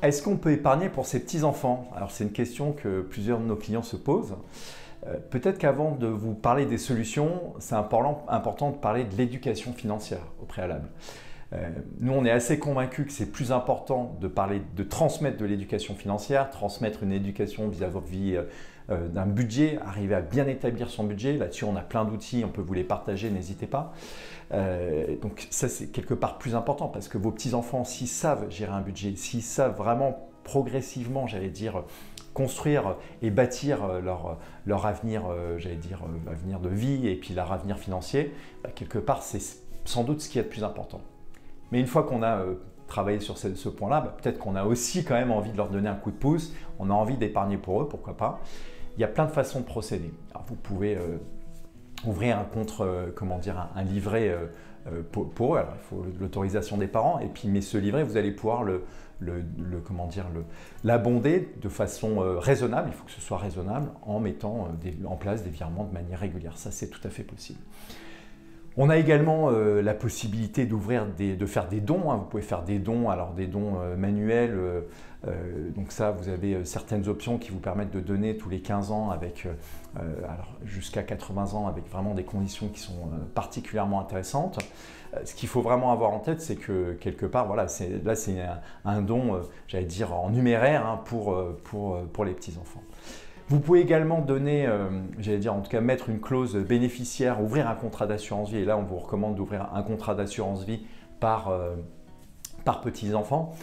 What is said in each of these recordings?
Est-ce qu'on peut épargner pour ses petits-enfants? Alors c'est une question que plusieurs de nos clients se posent. Peut-être qu'avant de vous parler des solutions, c'est important de parler de l'éducation financière au préalable. Nous, on est assez convaincus que c'est plus important de transmettre de l'éducation financière, transmettre une éducation vis-à-vis d'un budget, arriver à bien établir son budget. Là-dessus, on a plein d'outils, on peut vous les partager, n'hésitez pas. Donc ça, c'est quelque part plus important parce que vos petits-enfants, s'ils savent gérer un budget, s'ils savent vraiment progressivement, j'allais dire, construire et bâtir leur avenir, avenir de vie et puis leur avenir financier, quelque part, c'est sans doute ce qui est le plus important. Mais une fois qu'on a travaillé sur ce point-là, peut-être qu'on a aussi quand même envie de leur donner un coup de pouce, on a envie d'épargner pour eux, pourquoi pas. Il y a plein de façons de procéder. Alors, vous pouvez ouvrir un compte, un livret pour eux. Alors, il faut l'autorisation des parents, mais ce livret, vous allez pouvoir l'abonder de façon raisonnable. Il faut que ce soit raisonnable en mettant en place des virements de manière régulière. Ça, c'est tout à fait possible. On a également la possibilité de faire des dons. Vous pouvez faire des dons, alors des dons manuels. Donc ça, vous avez certaines options qui vous permettent de donner tous les 15 ans jusqu'à 80 ans avec vraiment des conditions qui sont particulièrement intéressantes. Ce qu'il faut vraiment avoir en tête, c'est que quelque part, voilà, c'est un don, j'allais dire en numéraire pour les petits-enfants. Vous pouvez également donner, en tout cas mettre une clause bénéficiaire, ouvrir un contrat d'assurance vie. Et là, on vous recommande d'ouvrir un contrat d'assurance vie par petits-enfants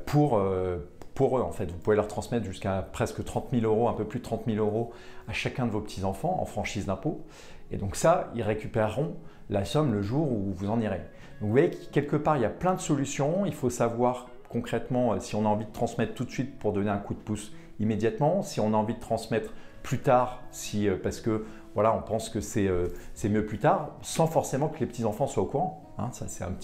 pour eux. En fait, vous pouvez leur transmettre jusqu'à presque 30 000 euros, un peu plus de 30 000 euros à chacun de vos petits-enfants en franchise d'impôt. Et donc ça, ils récupéreront la somme le jour où vous en irez. Donc vous voyez que quelque part, il y a plein de solutions. Il faut savoir concrètement si on a envie de transmettre tout de suite pour donner un coup de pouce immédiatement, si on a envie de transmettre plus tard, parce que voilà, on pense que c'est mieux plus tard, sans forcément que les petits-enfants soient au courant. Ça, c'est une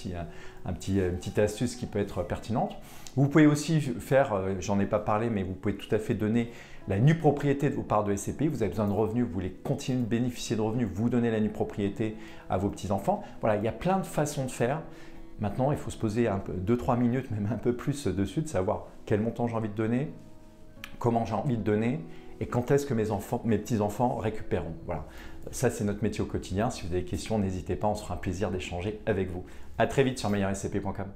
petite astuce qui peut être pertinente. Vous pouvez aussi faire, j'en ai pas parlé, mais vous pouvez tout à fait donner la nue propriété de vos parts de SCPI. Vous avez besoin de revenus, vous voulez continuer de bénéficier de revenus, vous donnez la nue propriété à vos petits-enfants. Voilà, il y a plein de façons de faire. Maintenant, il faut se poser 2-3 minutes, même un peu plus dessus, de savoir quel montant j'ai envie de donner, comment j'ai envie de donner et quand est-ce que mes petits-enfants récupéreront. Voilà, ça c'est notre métier au quotidien. Si vous avez des questions, n'hésitez pas, on se fera un plaisir d'échanger avec vous. À très vite sur meilleurscp.com.